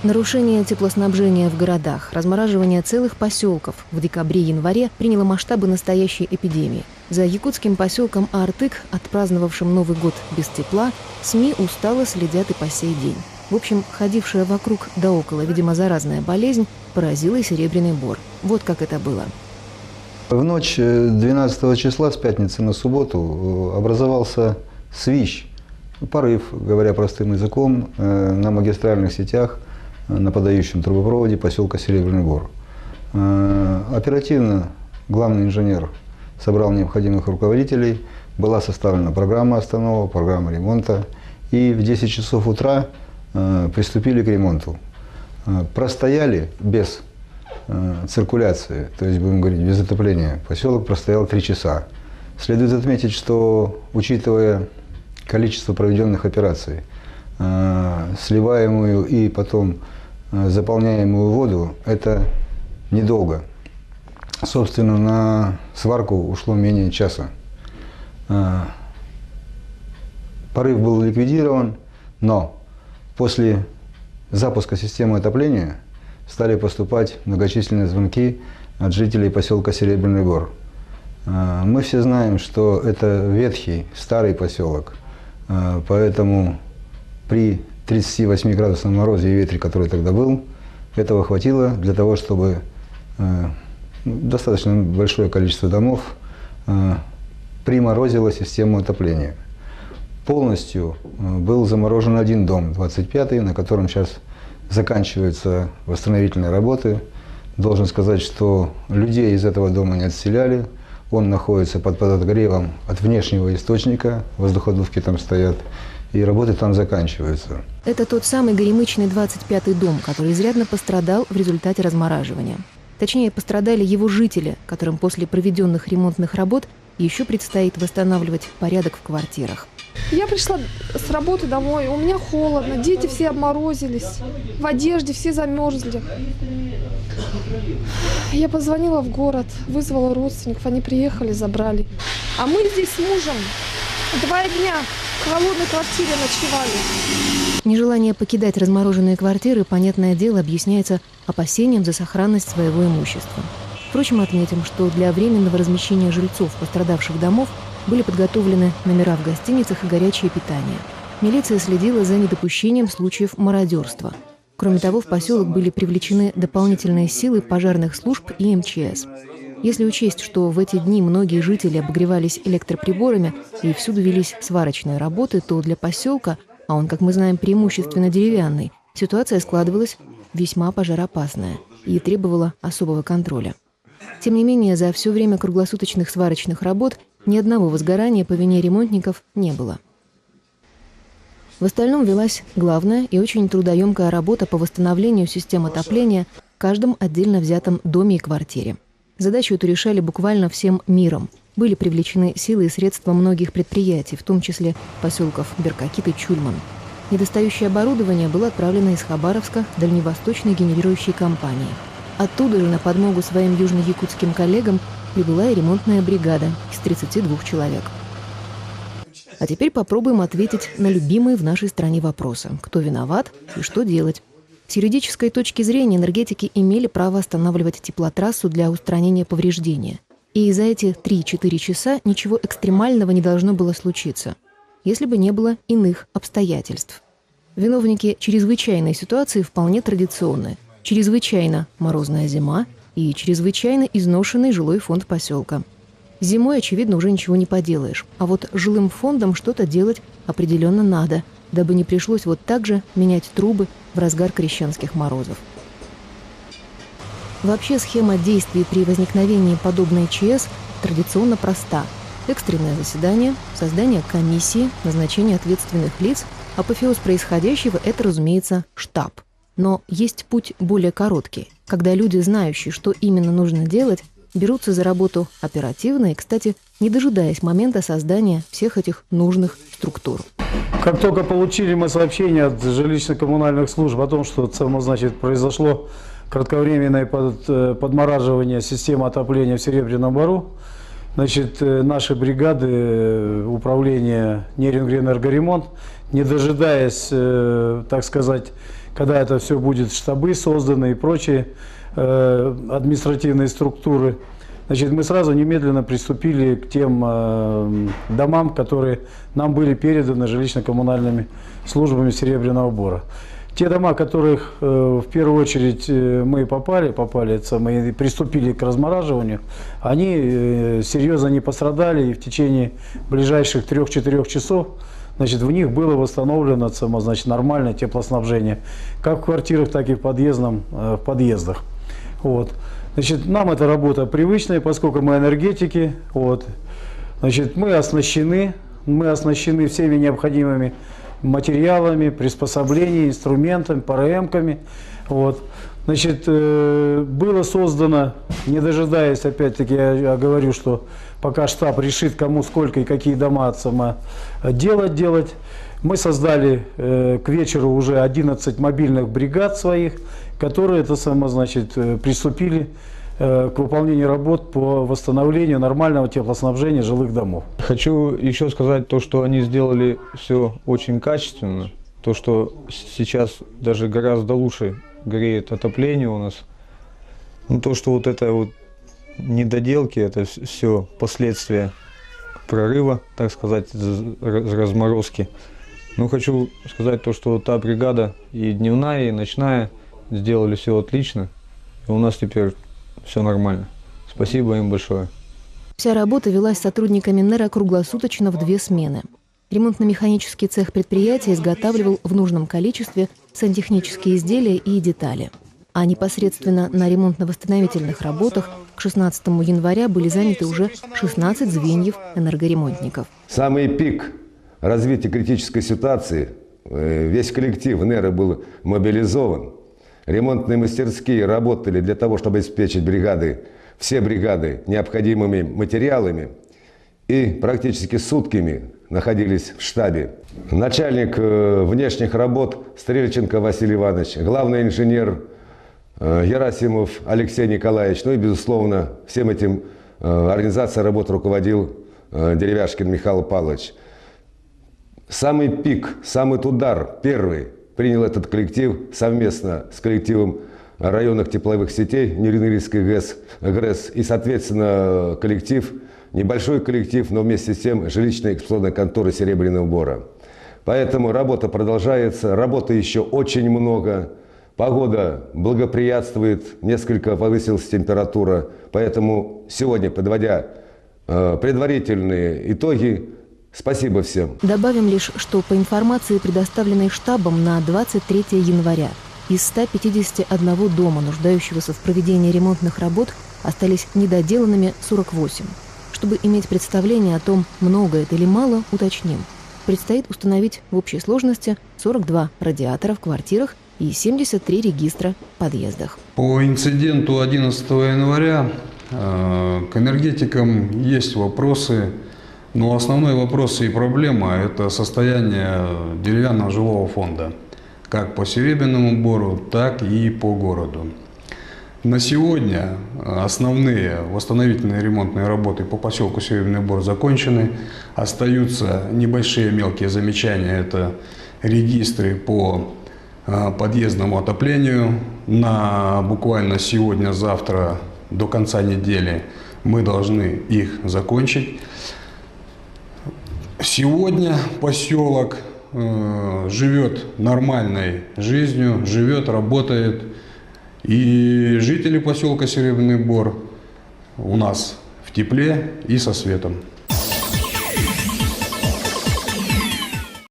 Нарушение теплоснабжения в городах, размораживание целых поселков в декабре-январе приняло масштабы настоящей эпидемии. За якутским поселком Артык, отпраздновавшим Новый год без тепла, СМИ устало следят и по сей день. В общем, ходившая вокруг да около, видимо, заразная болезнь поразила и Серебряный Бор. Вот как это было. В ночь 12 числа с пятницы на субботу образовался свищ, порыв, говоря простым языком, на магистральных сетях, на подающем трубопроводе поселка Серебряный Бор. Оперативно главный инженер собрал необходимых руководителей, была составлена программа остановок, программа ремонта, и в 10 часов утра приступили к ремонту. Простояли без циркуляции, то есть, будем говорить, без отопления, поселок простоял 3 часа. Следует отметить, что, учитывая количество проведенных операций, сливаемую и потом заполняемую воду, это недолго. Собственно, на сварку ушло менее часа. Порыв был ликвидирован, но после запуска системы отопления стали поступать многочисленные звонки от жителей поселка Серебряный Бор. Мы все знаем, что это ветхий, старый поселок, поэтому при 38-градусном морозе и ветре, который тогда был, этого хватило для того, чтобы достаточно большое количество домов приморозило систему отопления. Полностью был заморожен один дом, 25-й, на котором сейчас заканчиваются восстановительные работы. Должен сказать, что людей из этого дома не отселяли. Он находится под подогревом от внешнего источника, воздуходувки там стоят, и работы там заканчиваются. Это тот самый горемычный 25-й дом, который изрядно пострадал в результате размораживания. Точнее, пострадали его жители, которым после проведенных ремонтных работ еще предстоит восстанавливать порядок в квартирах. Я пришла с работы домой, у меня холодно, дети все обморозились, в одежде все замерзли. Я позвонила в город, вызвала родственников, они приехали, забрали. А мы здесь с мужем 2 дня в холодной квартире ночевали. Нежелание покидать размороженные квартиры, понятное дело, объясняется опасением за сохранность своего имущества. Впрочем, отметим, что для временного размещения жильцов пострадавших домов были подготовлены номера в гостиницах и горячее питание. Милиция следила за недопущением случаев мародерства. Кроме того, в поселок были привлечены дополнительные силы пожарных служб и МЧС. Если учесть, что в эти дни многие жители обогревались электроприборами и всюду велись сварочные работы, то для поселка, а он, как мы знаем, преимущественно деревянный, ситуация складывалась весьма пожароопасная и требовала особого контроля. Тем не менее, за все время круглосуточных сварочных работ ни одного возгорания по вине ремонтников не было. В остальном велась главная и очень трудоемкая работа по восстановлению систем отопления в каждом отдельно взятом доме и квартире. Задачу эту решали буквально всем миром. Были привлечены силы и средства многих предприятий, в том числе поселков Беркакит и Чульман. Недостающее оборудование было отправлено из Хабаровска дальневосточной генерирующей компании. Оттуда же на подмогу своим южно-якутским коллегам прибыла и ремонтная бригада из 32 человек. А теперь попробуем ответить на любимые в нашей стране вопросы. Кто виноват и что делать? С юридической точки зрения энергетики имели право останавливать теплотрассу для устранения повреждения. И за эти 3-4 часа ничего экстремального не должно было случиться, если бы не было иных обстоятельств. Виновники чрезвычайной ситуации вполне традиционны. Чрезвычайно морозная зима и чрезвычайно изношенный жилой фонд поселка. Зимой, очевидно, уже ничего не поделаешь. А вот жилым фондом что-то делать определенно надо, дабы не пришлось вот так же менять трубы в разгар крещенских морозов. Вообще схема действий при возникновении подобной ЧС традиционно проста. Экстренное заседание, создание комиссии, назначение ответственных лиц. Апофеоз происходящего – это, разумеется, штаб. Но есть путь более короткий, когда люди, знающие, что именно нужно делать, берутся за работу оперативно и, кстати, не дожидаясь момента создания всех этих нужных структур. Как только получили мы сообщение от жилищно-коммунальных служб о том, что произошло кратковременное подмораживание системы отопления в Серебряном Бору, наши бригады управления Нерингрэнергоремонт, не дожидаясь, так сказать, когда это все будет, штабы созданы и прочие административные структуры, значит, мы сразу немедленно приступили к тем домам, которые нам были переданы жилищно-коммунальными службами Серебряного Бора. Те дома, которых в первую очередь мы мы приступили к размораживанию, они серьезно не пострадали, и в течение ближайших 3-4 часов, значит, в них было восстановлено, значит, нормальное теплоснабжение, как в квартирах, так и в подъездах. Вот. Значит, нам эта работа привычная, поскольку мы энергетики. Вот. Значит, мы оснащены всеми необходимыми материалами, приспособлениями, инструментами, ПРМ-ками. Вот. Значит, было создано, не опять-таки, я говорю, что пока штаб решит, кому сколько и какие дома делать, мы создали к вечеру уже 11 мобильных бригад своих, которые приступили к выполнению работ по восстановлению нормального теплоснабжения жилых домов. Хочу еще сказать то, что они сделали все очень качественно, то, что сейчас даже гораздо лучше греет отопление у нас. Ну, то, что вот это вот недоделки, это все последствия прорыва, так сказать, разморозки. Ну, хочу сказать то, что та бригада и дневная, и ночная сделали все отлично. И у нас теперь все нормально. Спасибо им большое. Вся работа велась сотрудниками НЭРа круглосуточно в 2 смены. Ремонтно-механический цех предприятия изготавливал в нужном количестве сантехнические изделия и детали. А непосредственно на ремонтно-восстановительных работах к 16 января были заняты уже 16 звеньев энергоремонтников. Самый пик развития критической ситуации, весь коллектив НЭРа был мобилизован. Ремонтные мастерские работали для того, чтобы обеспечить все бригады необходимыми материалами. И практически сутками находились в штабе. Начальник внешних работ Стрельченко Василий Иванович, главный инженер Герасимов Алексей Николаевич, ну и, безусловно, всем этим организацией работ руководил Деревяшкин Михаил Павлович. Самый пик, самый удар первый принял этот коллектив совместно с коллективом районных тепловых сетей Неринырской ГРЭС и, соответственно, коллектив, небольшой коллектив, но вместе с тем жилищная эксплуатационная контора Серебряного Бора. Поэтому работа продолжается, работы еще очень много, погода благоприятствует, несколько повысилась температура, поэтому сегодня, подводя предварительные итоги, спасибо всем. Добавим лишь, что по информации, предоставленной штабом на 23 января, из 151 дома, нуждающегося в проведении ремонтных работ, остались недоделанными 48. Чтобы иметь представление о том, много это или мало, уточним. Предстоит установить в общей сложности 42 радиатора в квартирах и 73 регистра в подъездах. По инциденту 11 января к энергетикам есть вопросы. Но основной вопрос и проблема – это состояние деревянного жилого фонда, как по Серебряному Бору, так и по городу. На сегодня основные восстановительные ремонтные работы по поселку Серебряный Бор закончены. Остаются небольшие мелкие замечания – это регистры по подъездному отоплению. Буквально сегодня-завтра до конца недели мы должны их закончить. Сегодня поселок живет нормальной жизнью, живет, работает. И жители поселка Серебряный Бор у нас в тепле и со светом.